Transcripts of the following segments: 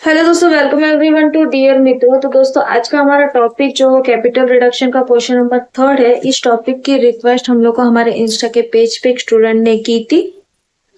Hello दोस्तों, welcome everyone to dear मित्रों। तो दोस्तों आज का हमारा टॉपिक जो कैपिटल रिडक्शन का क्वेश्चन नंबर 3 है। इस टॉपिक की रिक्वेस्ट हम लोग को हमारे इंस्टा के पेज पे एक स्टूडेंट ने की थी।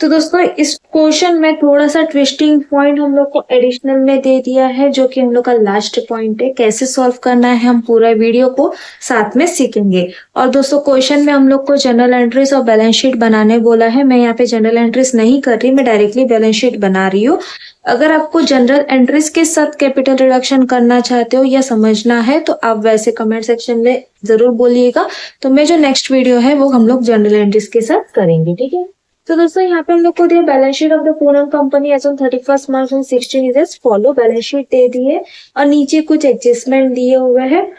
तो दोस्तों इस क्वेश्चन में थोड़ा सा ट्विस्टिंग पॉइंट हम लोग को एडिशनल में दे दिया है, जो कि हम लोग का लास्ट पॉइंट है। कैसे सॉल्व करना है हम पूरा वीडियो को साथ में सीखेंगे। और दोस्तों क्वेश्चन में हम लोग को जनरल एंट्रीज और बैलेंस शीट बनाने बोला है। मैं यहाँ पे जनरल एंट्रीज नहीं कर रही, मैं डायरेक्टली बैलेंस शीट बना रही हूँ। अगर आपको जनरल एंट्रीज के साथ कैपिटल रिडक्शन करना चाहते हो या समझना है तो आप वैसे कमेंट सेक्शन में जरूर बोलिएगा। तो मैं जो नेक्स्ट वीडियो है वो हम लोग जनरल एंट्रीज के साथ करेंगे, ठीक है। तो दोस्तों यहाँ पे हम लोग को दिया balance sheet of the Poonam company as on 31 March 2016 is as follow. Balance sheet दे दी है और नीचे कुछ एडजस्टमेंट दिए हुए हैं।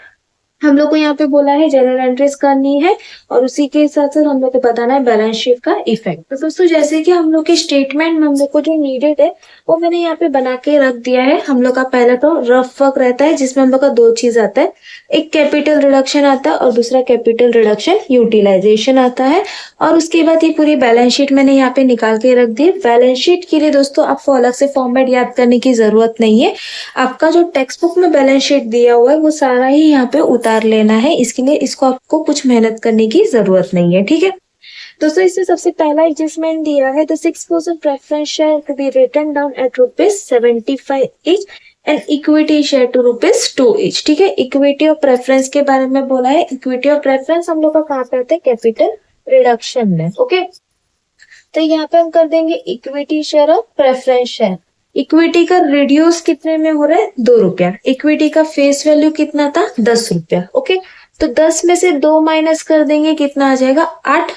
हम लोग को यहाँ पे बोला है जनरल एंट्रीज करनी है और उसी के साथ साथ हम लोग को बताना है बैलेंस शीट का इफेक्ट। तो दोस्तों जैसे कि हम लोग के स्टेटमेंट में हम लोग को जो नीडेड है वो मैंने यहाँ पे बना के रख दिया है। हम लोग का पहला तो रफ वर्क रहता है जिसमें हम लोग का दो चीज आता है, एक कैपिटल रिडक्शन आता है और दूसरा कैपिटल रिडक्शन यूटिलाइजेशन आता है। और उसके बाद ये पूरी बैलेंस शीट मैंने यहाँ पे निकाल के रख दी। बैलेंस शीट के लिए दोस्तों आपको अलग से फॉर्मेट याद करने की जरूरत नहीं है। आपका जो टेक्स्ट बुक में बैलेंस शीट दिया हुआ है वो सारा ही यहाँ पे उतार लेना है। इसके लिए इसको आपको कुछ मेहनत करने की जरूरत नहीं है, ठीक है। दोस्तों इसमें सबसे पहला एडजस्टमेंट दिया है, the 6% preference share to be written down at ₹75 each and equity share to ₹2 each, ठीक है। इक्विटी और प्रेफरेंस के बारे में बोला है। इक्विटी और प्रेफरेंस हम लोग का कहाँ पे आता है, कैपिटल रिडक्शन में, ओके। तो यहाँ पे हम कर देंगे इक्विटी शेयर और प्रेफरेंस शेयर। इक्विटी का रिड्यूस कितने में हो रहा है, ₹2। इक्विटी का फेस वैल्यू कितना था, ₹10, ओके। तो 10 में से 2 माइनस कर देंगे, कितना आ जाएगा, 8,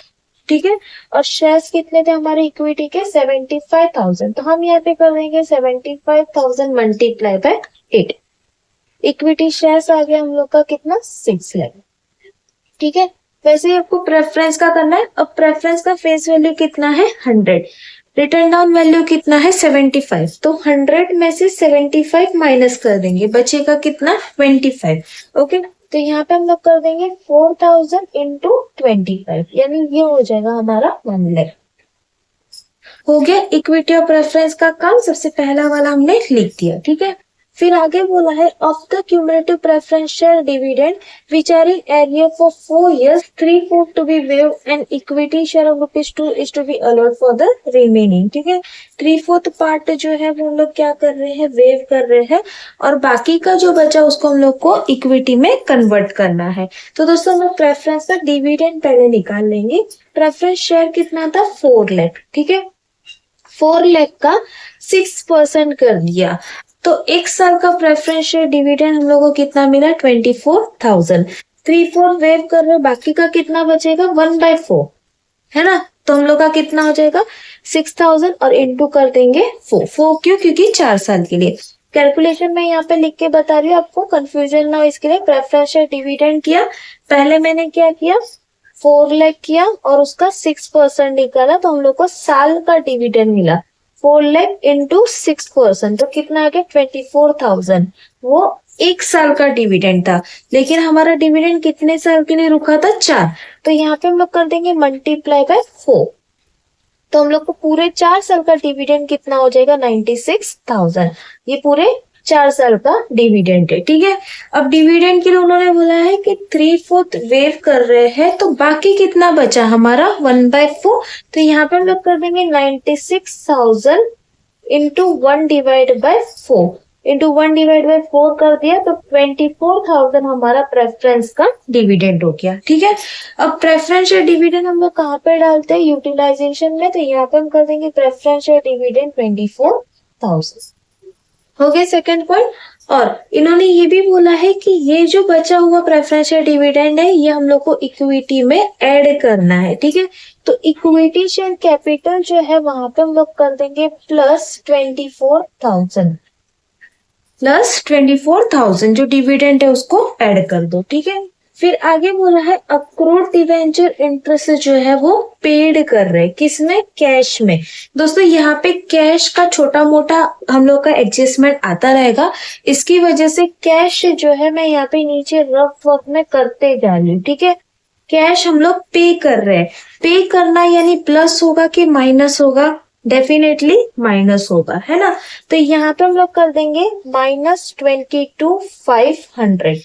ठीक है। और शेयर्स कितने थे हमारे इक्विटी के, 75,000। तो हम यहाँ पे कर देंगे 75,000 मल्टीप्लाई बाय 8। इक्विटी शेयर्स आ गया हम लोग का कितना, 6 लाख, ठीक है। वैसे ही आपको प्रेफरेंस का करना है। अब प्रेफरेंस का फेस वैल्यू कितना है, 100। रिटर्न डाउन वैल्यू कितना है, 75। तो 100 में से 75 माइनस कर देंगे, बचेगा कितना, 25, ओके। तो यहाँ पे हम लोग कर देंगे 4000 इंटू 25, यानी ये हो जाएगा हमारा 1 लाख। हो गया इक्विटी और प्रेफरेंस का काम। सबसे पहला वाला हमने लिख दिया, ठीक है। फिर आगे बोला है of the cumulative preference share dividend which are in arrear for 4 years 3/4 to be waived and equity share of ₹2 is to be allot for the remaining, ठीक है। 3/4 पार्ट जो है वो हम लोग क्या कर रहे हैं, वेव कर रहे हैं और बाकी का जो बचा उसको हम लोग को इक्विटी में कन्वर्ट करना है। तो दोस्तों हम लोग प्रेफरेंस का डिविडेंड पहले निकाल लेंगे। प्रेफरेंस शेयर कितना था, 4 लाख, ठीक है। 4 लाख का 6% कर दिया तो एक साल का प्रेफरेंस शेयर डिविडेंड हम लोगों को कितना मिला, 24,000। 3/4 वेव कर रहे, बाकी का कितना बचेगा, 1/4, है ना। तो हम लोग का कितना हो जाएगा, 6,000 और इंटू कर देंगे 4 क्यों, क्योंकि 4 साल के लिए। कैलकुलेशन में यहाँ पे लिख के बता रही हूँ आपको, कंफ्यूजन ना हो इसके लिए। प्रेफरेंस शेयर डिविडेंड किया, पहले मैंने क्या किया, 4 लाख किया और उसका 6% निकाला, तो हम लोग को साल का डिविडेंड मिला 4 लाख इंटू 6%, तो कितना आ गया, 24,000। वो एक साल का डिविडेंड था, लेकिन हमारा डिविडेंड कितने साल के लिए रुका था, 4। तो यहाँ पे हम लोग कर देंगे मल्टीप्लाई बाय 4, तो हम लोग को पूरे 4 साल का डिविडेंड कितना हो जाएगा, 96,000। ये पूरे 4 साल का डिविडेंड है, ठीक है। अब डिविडेंड के लिए उन्होंने बोला है कि 3/4 वेव कर रहे हैं, तो बाकी कितना बचा हमारा, 1/4। तो यहाँ पे हम लोग कर देंगे 96,000 into 1 divide by 4, into 1 divide by 4 कर दिया तो 24,000 हमारा प्रेफरेंस का डिविडेंड हो गया, ठीक है। अब प्रेफरेंस डिविडेंड हम लोग कहाँ पे डालते हैं, यूटिलाइजेशन में। तो यहाँ पे हम कर देंगे प्रेफरेंस डिविडेंड 24,000, हो गया सेकंड पॉइंट। और इन्होंने ये भी बोला है कि ये जो बचा हुआ प्रेफरेंशियल डिविडेंड है ये हम लोग को इक्विटी में ऐड करना है, ठीक है। तो इक्विटी शेयर कैपिटल जो है वहां पे हम लोग कर देंगे +24,000 जो डिविडेंड है उसको ऐड कर दो, ठीक है। फिर आगे बोला है अक्रूड डिवेंचर इंटरेस्ट जो है वो पेड कर रहे हैं, किसमें, कैश में। दोस्तों यहाँ पे कैश का छोटा मोटा हम लोग का एडजस्टमेंट आता रहेगा, इसकी वजह से कैश जो है मैं यहाँ पे नीचे रफ वर्क में करते जा रही हूँ, ठीक है। कैश हम लोग पे कर रहे हैं, पे करना यानी प्लस होगा कि माइनस होगा, डेफिनेटली माइनस होगा, है ना। तो यहाँ पे हम लोग कर देंगे -22,500।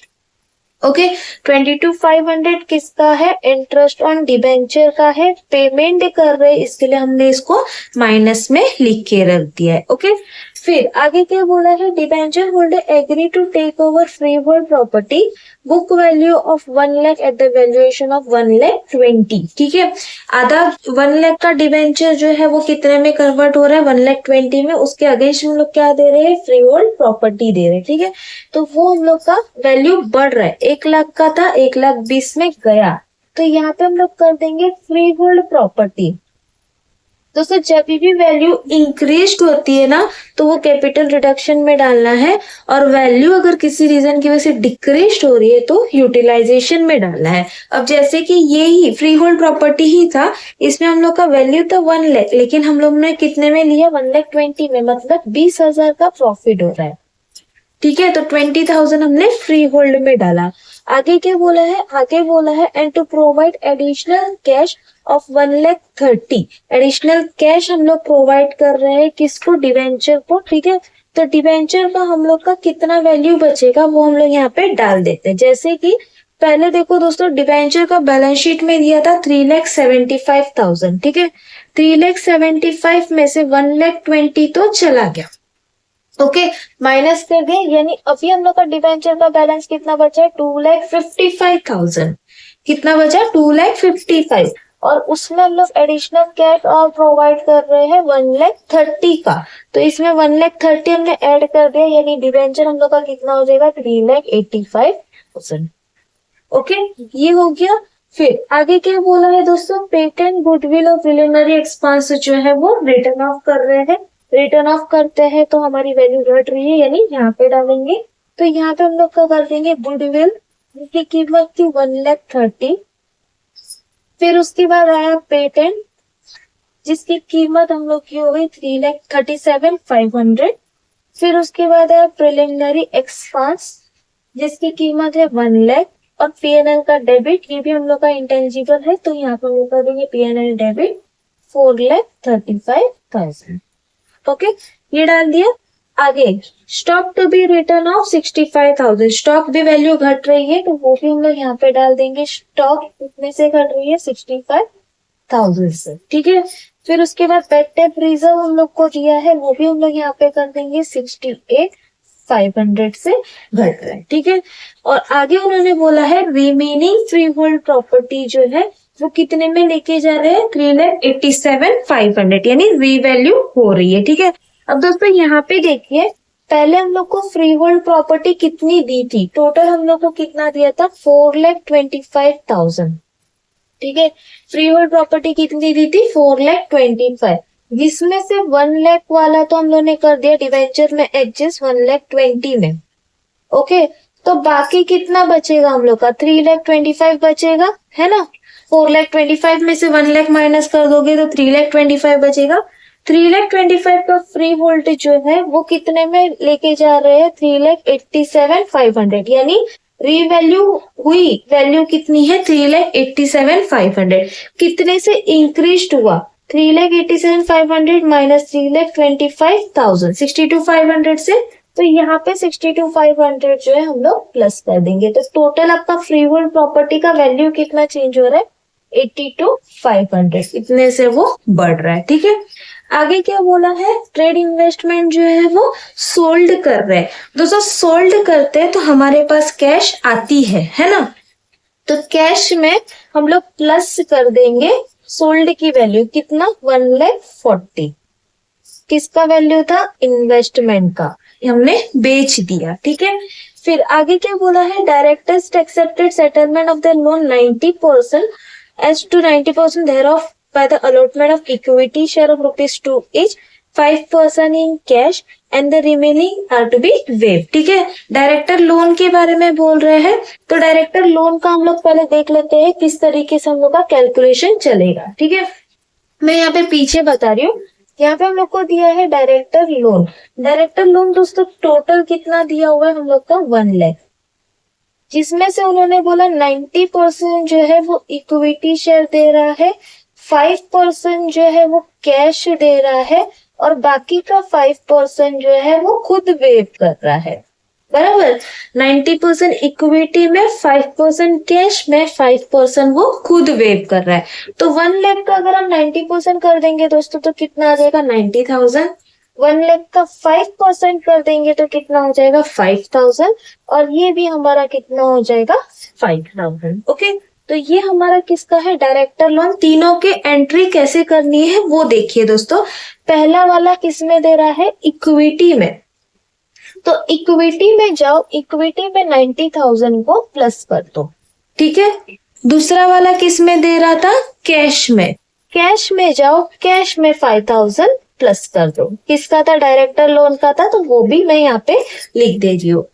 ओके, 22,500 किसका है? इंटरेस्ट ऑन डिबेंचर का है, पेमेंट कर रहे हैं, इसके लिए हमने इसको माइनस में लिख के रख दिया है। ओके, फिर आगे क्या बोला है? Debenture holder agree to take over free hold property, book value of 1 lakh at the valuation of 1,20,000। ठीक है, आधा 1 लाख का डिबेंचर जो है वो कितने में कन्वर्ट हो रहा है? 1,20,000 में। उसके अगेंस्ट हम लोग क्या दे रहे हैं? फ्री होल्ड प्रॉपर्टी दे रहे हैं। ठीक है, तो वो हम लोग का वैल्यू बढ़ रहा है, 1 लाख का था 1,20,000 में गया, तो यहाँ पे हम लोग कर देंगे फ्री होल्ड प्रॉपर्टी। दोस्तों जब भी वैल्यू इंक्रीज होती है ना, तो वो कैपिटल रिडक्शन में डालना है, और वैल्यू अगर किसी रीजन की वजह से डिक्रीज हो रही है तो यूटिलाइजेशन में डालना है। अब जैसे कि ये ही फ्री होल्ड प्रॉपर्टी ही था, इसमें हम लोग का वैल्यू था 1 लाख, लेकिन हम लोग ने कितने में लिया? 1,20,000 में, मतलब 20,000 का प्रॉफिट हो रहा है। ठीक है, तो 20,000 हमने फ्री होल्ड में डाला। आगे क्या बोला है? आगे बोला है and to provide additional cash of 1,30,000। Additional cash हम लोग प्रोवाइड कर रहे हैं किसको? डिवेंचर को। ठीक है, तो डिवेंचर का हम लोग का कितना वैल्यू बचेगा वो हम लोग यहाँ पे डाल देते हैं। जैसे कि पहले देखो दोस्तों, डिवेंचर का बैलेंस शीट में दिया था 3,75,000। ठीक है, 3,75,000 में से 1,20,000 तो चला गया। ओके, माइनस कर दिए, यानी अभी हम लोग का डिवेंचर का बैलेंस कितना बचा है? 2,55,000। कितना बचा? 2,55,000, और उसमें हम लोग एडिशनल कैश और प्रोवाइड कर रहे हैं 1,30,000 का, तो इसमें 1,30,000 हमने ऐड कर दिया, यानी डिवेंचर हम लोग का कितना हो जाएगा? 3,85,000। ओके, ये हो गया। फिर आगे क्या बोला है दोस्तों? पेटेंट, गुडविल और प्रिलिमिनरी एक्सपेंस जो है वो रिटर्न ऑफ कर रहे हैं। रिटर्न ऑफ करते हैं तो हमारी वैल्यू घट रही है, यानी यहाँ पे डालेंगे। तो यहाँ पे हम लोग क्या कर देंगे? गुडविल की कीमत थी 1,30,000। फिर उसके बाद आया पेटेंट, जिसकी कीमत हम लोग की हो गई 3,37,500। फिर उसके बाद आया प्रिलिमिनरी एक्सपेंस, जिसकी कीमत है 1 लाख। और पीएनएल का डेबिट, ये भी हम लोग का इंटेंजिबल है, तो यहाँ पर हम लोग कर देंगे पीएनएल डेबिट 4,35,000। ओके, ये डाल दिया। आगे stock to be written off 65,000। Stock भी वैल्यू घट रही है, तो वो भी हम लोग यहाँ पे डाल देंगे। स्टॉक कितने से घट रही है? 65,000 से। ठीक है, फिर उसके बाद बेड डेट रिजर्व हम लोग को दिया है, वो भी हम लोग यहाँ पे कर देंगे 68,500 से घट रहा है। ठीक है, और आगे उन्होंने बोला है रिमेनिंग फ्री होल्ड प्रॉपर्टी जो है वो कितने में लेके जा रहे हैं? 3,87,500, यानी रीवैल्यू हो रही है। ठीक है, अब दोस्तों यहाँ पे देखिए, पहले हम लोग को फ्री होल्ड प्रॉपर्टी कितनी दी थी? टोटल हम लोग को कितना दिया था? 4,25,000। ठीक है, फ्री होल्ड प्रॉपर्टी कितनी दी थी? 4,25,000, जिसमें से 1 लाख वाला तो हम लोग ने कर दिया डिवेंचर में एडजस्ट 1,20,000 में। ओके, तो बाकी कितना बचेगा हम लोग का? 3,25,000 बचेगा, है ना। 4,25,000 में से 1 लाख माइनस कर दोगे तो 3,25,000 बचेगा। 3,25,000 का फ्री होल्ड जो है वो कितने में लेके जा रहे हैं? 3,87,500, यानी रीवैल्यू हुई, वैल्यू कितनी है? 3,87,500। कितने से इंक्रीज हुआ? 3,87,500 माइनस 3,25,000, 62,500 से। तो यहाँ पे 62,500 जो है हम लोग प्लस कर देंगे, तो टोटल आपका फ्री होल्ड प्रॉपर्टी का वैल्यू कितना चेंज हो रहा है? 82,500, इतने से वो बढ़ रहा है। ठीक है, आगे क्या बोला है? ट्रेड इन्वेस्टमेंट जो है वो सोल्ड कर रहे हैं। दोस्तों सोल्ड करते हैं तो हमारे पास कैश आती है ना, तो कैश में हम लोग प्लस कर देंगे सोल्ड की वैल्यू, कितना? 1,40,000। किसका वैल्यू था? इन्वेस्टमेंट का, हमने बेच दिया। ठीक है, फिर आगे क्या बोला है? Directors accepted settlement of the loan 90% as to 90% thereof by the allotment of equity share of ₹2 each, 5% in cash and the remaining are to be waived। ठीक है, डायरेक्टर लोन के बारे में बोल रहे हैं, तो डायरेक्टर लोन का हम लोग पहले देख लेते हैं किस तरीके से हम लोग का कैलकुलेशन चलेगा। ठीक है, मैं यहाँ पे पीछे बता रही हूँ। यहाँ पे हम लोग को दिया है डायरेक्टर लोन। डायरेक्टर लोन दोस्तों टोटल कितना दिया हुआ है हम लोग का? 1 लाख, जिसमें से उन्होंने बोला 90% जो है वो इक्विटी शेयर दे रहा है, 5% जो है वो कैश दे रहा है और बाकी का 5% जो है वो खुद वेव कर रहा है, बराबर। 90% इक्विटी में, 5% कैश में, 5% वो खुद वेव कर रहा है। तो 1 लाख का अगर हम 90% कर देंगे दोस्तों तो कितना आ जाएगा 90,000। 1 लाख का 5% कर देंगे तो कितना हो जाएगा 5,000 और ये भी हमारा कितना हो जाएगा 5,000। ओके, तो ये हमारा किसका है, डायरेक्टर लोन। तीनों के एंट्री कैसे करनी है वो देखिए दोस्तों। पहला वाला किस में दे रहा है, इक्विटी में, तो इक्विटी में जाओ, इक्विटी में 90,000 को प्लस कर दो, ठीक है। दूसरा वाला किस में दे रहा था, कैश में, कैश में जाओ, कैश में 5,000 प्लस कर दो। किसका था, डायरेक्टर लोन का था, तो वो भी मैं यहाँ पे लिख दे रही हूँ।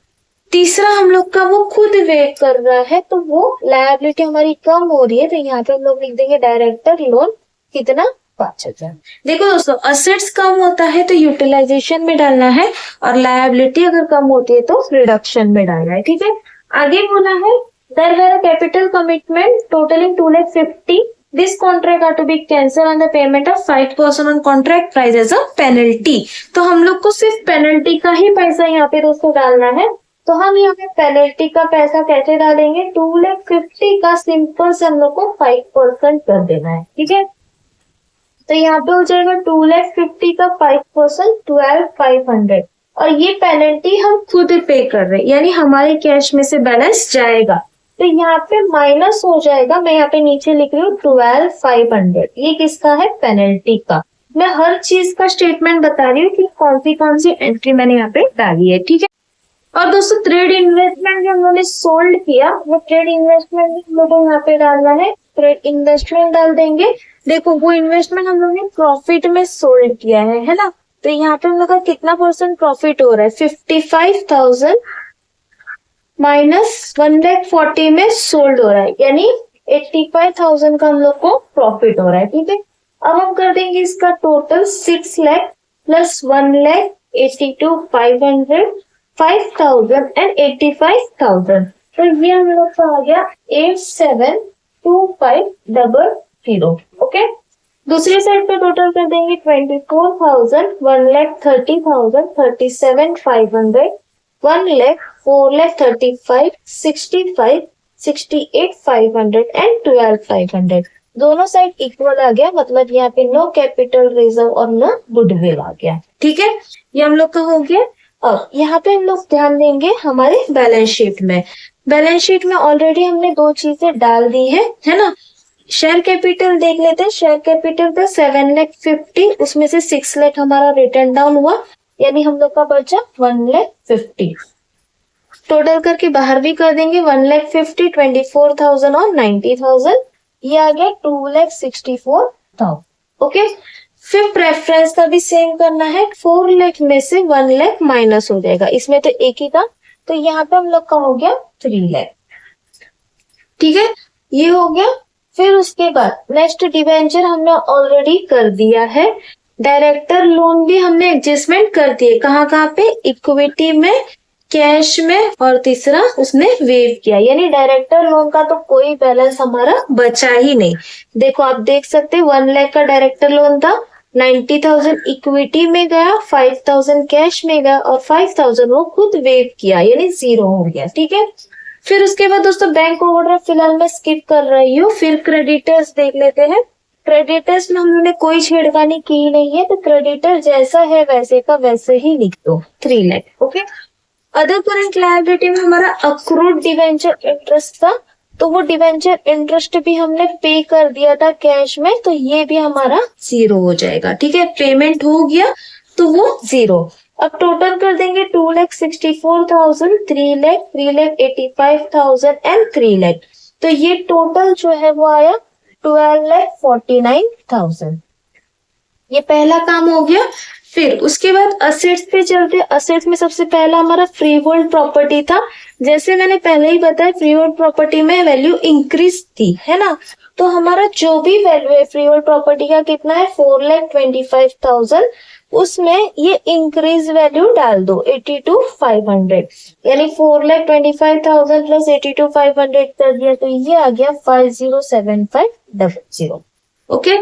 तीसरा हम लोग का वो खुद वेव कर रहा है, तो वो लायबिलिटी हमारी कम हो रही है, तो यहाँ पे हम लोग लिख देंगे डायरेक्टर लोन कितना 5,000। देखो दोस्तों, असेट्स कम होता है तो यूटिलाइजेशन में डालना है और लायबिलिटी अगर कम होती है तो रिडक्शन में डालना है, ठीक है। आगे बोला है there were a capital commitment totalling 2,50,000. This contract are to be cancelled on the payment of 5% on contract price as a penalty. तो हम लोग को सिर्फ पेनल्टी का ही पैसा यहाँ पे दोस्तों डालना है, तो हम यहाँ पे पेनल्टी का पैसा कैसे डालेंगे, 2,50,000 का सिंपल से हम लोग को 5% कर देना है, ठीक है। तो यहाँ पे हो जाएगा 2,50,000 का 5%, 12,500 और ये पेनल्टी हम खुद पे कर रहे हैं, यानी हमारे कैश में से बैलेंस जाएगा, तो यहाँ पे माइनस हो जाएगा। मैं यहाँ पे नीचे लिख रही हूँ 12,500, ये किसका है, पेनल्टी का। मैं हर चीज का स्टेटमेंट बता रही हूँ कि कौन सी एंट्री मैंने यहाँ पे डाली है, ठीक है। और दोस्तों ट्रेड इन्वेस्टमेंट जो हम लोगों ने सोल्ड किया, वो ट्रेड इन्वेस्टमेंट हम लोगों को यहाँ पे डालना है, ट्रेड इन्वेस्टमेंट डाल देंगे। देखो वो इन्वेस्टमेंट हम लोगों ने प्रॉफिट में सोल्ड किया है ना, तो यहाँ पे हम लोग का कितना परसेंट प्रॉफिट हो रहा है, 55,000 माइनस 1,40,000 में सोल्ड हो रहा है, यानी 85,000 का हम लोग को प्रॉफिट हो रहा है, ठीक है। अब हम कर देंगे इसका टोटल 6 लाख प्लस 1,82,500, 5,000 एंड 85,000, तो ये हम लोग का आ गया 87,2500। ओके, दूसरी साइड पे टोटल कर देंगे 24,000, 1,30,000, 37,500, 1,00,000, 4,35,000, 65,000, 68,500 एंड 12,500। दोनों साइड इक्वल आ गया, मतलब यहाँ पे नो कैपिटल रिजर्व और नो गुडविल आ गया, ठीक है। ये हम लोग का हो गया। अब यहाँ पे हम लोग ध्यान देंगे हमारे बैलेंस शीट में। बैलेंस शीट में ऑलरेडी हमने दो चीजें डाल दी है ना। शेयर कैपिटल देख लेते हैं। शेयर कैपिटल था 7,50,000, उसमें से 6 लाख हमारा रिटर्न डाउन हुआ, यानी हम लोग का बचा 1,50,000। टोटल करके बाहर भी कर देंगे 1,50,000, 24,000 और 90,000, ये आ गया 2,64,000। ओके, फिर प्रेफरेंस का भी सेम करना है। 4 लाख में से 1 लाख माइनस हो जाएगा, इसमें तो एक ही था, तो यहाँ पे हम लोग का हो गया 3 लाख, ठीक है, ये हो गया। फिर उसके बाद नेक्स्ट डिवेंचर हमने ऑलरेडी कर दिया है। डायरेक्टर लोन भी हमने एडजस्टमेंट कर दिए, कहाँ पे, इक्विटी में, कैश में, और तीसरा उसने वेव किया, यानी डायरेक्टर लोन का तो कोई बैलेंस हमारा बचा ही नहीं। देखो आप देख सकते हैं 1 लाख का डायरेक्टर लोन था, 90,000 इक्विटी में गया, 5,000 कैश में गया और 5,000 वो खुद वेव किया, यानी 0 हो गया, ठीक है। फिर उसके बाद दोस्तों बैंक ओवरड्राफ्ट फिलहाल मैं स्किप कर रही हूँ। फिर क्रेडिटर्स देख लेते हैं। क्रेडिटर्स में हमने कोई छेड़खानी की नहीं है, तो क्रेडिटर जैसा है वैसे का वैसे ही लिख दो, 3 lakh. Okay, other current liability में हमारा अक्रूड डिवेंचर इंटरेस्ट था, तो वो डिवेंचर इंटरेस्ट भी हमने पे कर दिया था कैश में, तो ये भी हमारा 0 हो जाएगा, ठीक है। पेमेंट हो गया तो वो 0। अब टोटल कर देंगे 2,64,000, 3 लाख, 3,85,000 एंड 3 लाख, तो ये टोटल जो है वो आया 12,49,000। ये पहला काम हो गया। फिर उसके बाद असेट्स पे चलते। असेट्स में सबसे पहला हमारा फ्री होल्ड प्रॉपर्टी था। जैसे मैंने पहले ही बताया, फ्री होल्ड प्रॉपर्टी में वैल्यू इंक्रीज थी, है ना, तो हमारा जो भी वैल्यू है फ्री होल्ड प्रॉपर्टी का कितना है, 4,25,000, उसमें ये इंक्रीज वैल्यू डाल दो 82,500, यानी 4,25,000 प्लस 82,500 कर दिया, तो ये आ गया 50,750। ओके।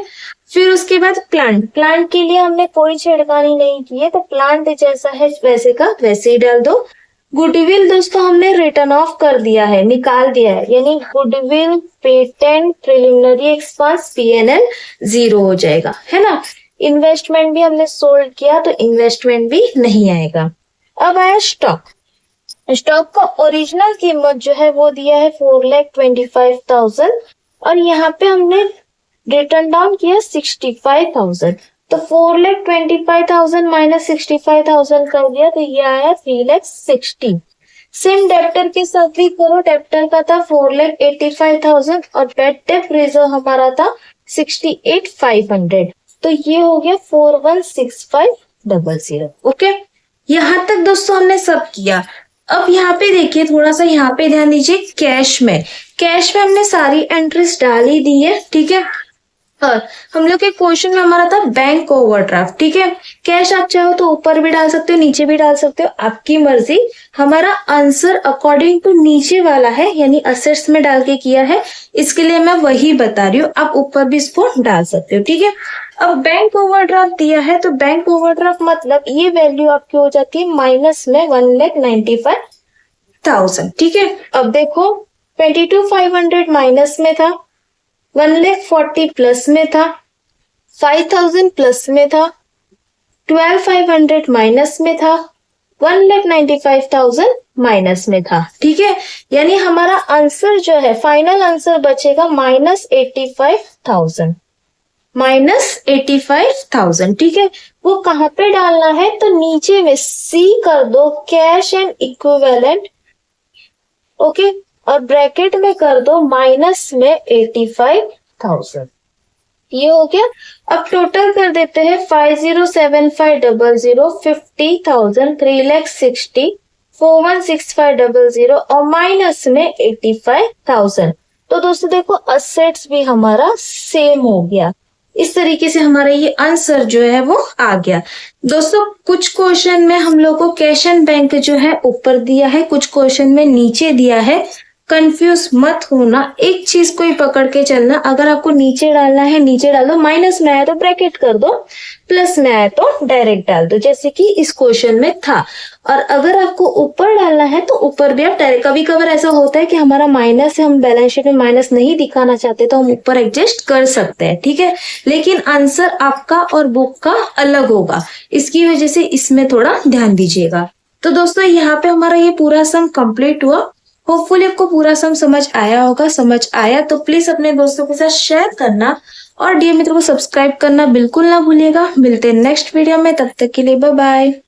फिर उसके बाद प्लांट के लिए हमने कोई छेड़खानी नहीं की है, तो प्लांट जैसा है वैसे का वैसे ही डाल दो। गुडविल दोस्तों हमने रिटर्न ऑफ कर दिया है, निकाल दिया है, यानी goodwill, patent, preliminary expense, PNL 0 हो जाएगा, है ना। इन्वेस्टमेंट भी हमने सोल्ड किया तो इन्वेस्टमेंट भी नहीं आएगा। अब आया स्टॉक का ओरिजिनल कीमत जो है वो दिया है 4,25,000 और यहाँ पे हमने रिटर्न डाउन किया 65,000, तो 4,25,000 माइनस 65,000 कर दिया तो ये आया 3,60,000। सेम डेप्टर के साथ भी करो, डेप्टर का था 4,85,000 और बेड डेप्ट रिजर्व हमारा था 68,500, तो ये हो गया 416500। ओके, यहाँ तक दोस्तों हमने सब किया। अब यहाँ पे देखिए, थोड़ा सा यहाँ पे ध्यान दीजिए, कैश में हमने सारी एंट्रीज डाल ही दी है, ठीक है। और हम लोग के क्वेश्चन में हमारा था बैंक ओवरड्राफ्ट, ठीक है। कैश आप चाहो तो ऊपर भी डाल सकते हो, नीचे भी डाल सकते हो, आपकी मर्जी। हमारा आंसर अकॉर्डिंग टू नीचे वाला है, यानी असेट्स में डाल के किया है, इसके लिए मैं वही बता रही हूँ, आप ऊपर भी इसको डाल सकते हो, ठीक है। अब बैंक ओवरड्राफ्ट दिया है, तो बैंक ओवरड्राफ्ट मतलब ये वैल्यू आपकी हो जाती है माइनस में 1,95,000, ठीक है। अब देखो 22,500 माइनस में था, 1,40,000 प्लस में था, 5,000 प्लस में था, 12,500 माइनस में था, 1,95,000 माइनस में था, ठीक है। यानी हमारा आंसर जो है, फाइनल आंसर बचेगा -85,000, ठीक है। वो कहाँ पे डालना है, तो नीचे में सी कर दो, कैश एंड इक्विवेलेंट, ओके, और ब्रैकेट में कर दो माइनस में 85,000, ये हो गया। अब टोटल कर देते हैं 50,7500, 50,000, 3,60,000, 416500 और माइनस में 85,000। तो दोस्तों देखो, असेट्स भी हमारा सेम हो गया। इस तरीके से हमारा ये आंसर जो है वो आ गया। दोस्तों कुछ क्वेश्चन में हम लोग को कैश एंड बैंक जो है ऊपर दिया है, कुछ क्वेश्चन में नीचे दिया है। कंफ्यूज मत होना, एक चीज को ही पकड़ के चलना। अगर आपको नीचे डालना है नीचे डाल दो, माइनस में आया तो ब्रैकेट कर दो, प्लस में आया तो डायरेक्ट डाल दो, जैसे कि इस क्वेश्चन में था। और अगर आपको ऊपर डालना है तो ऊपर भी आप डायरेक्ट, कभी कभार ऐसा होता है कि हमारा माइनस है, हम बैलेंस शीट में माइनस नहीं दिखाना चाहते तो हम ऊपर एडजस्ट कर सकते हैं, ठीक है। लेकिन आंसर आपका और बुक का अलग होगा, इसकी वजह से इसमें थोड़ा ध्यान दीजिएगा। तो दोस्तों यहाँ पे हमारा ये पूरा सम कंप्लीट हुआ। होपफुली आपको पूरा सम समझ आया होगा। समझ आया तो प्लीज अपने दोस्तों के साथ शेयर करना और डियर मित्रों को सब्सक्राइब करना बिल्कुल ना भूलिएगा। मिलते हैं नेक्स्ट वीडियो में, तब तक के लिए बाय बाय।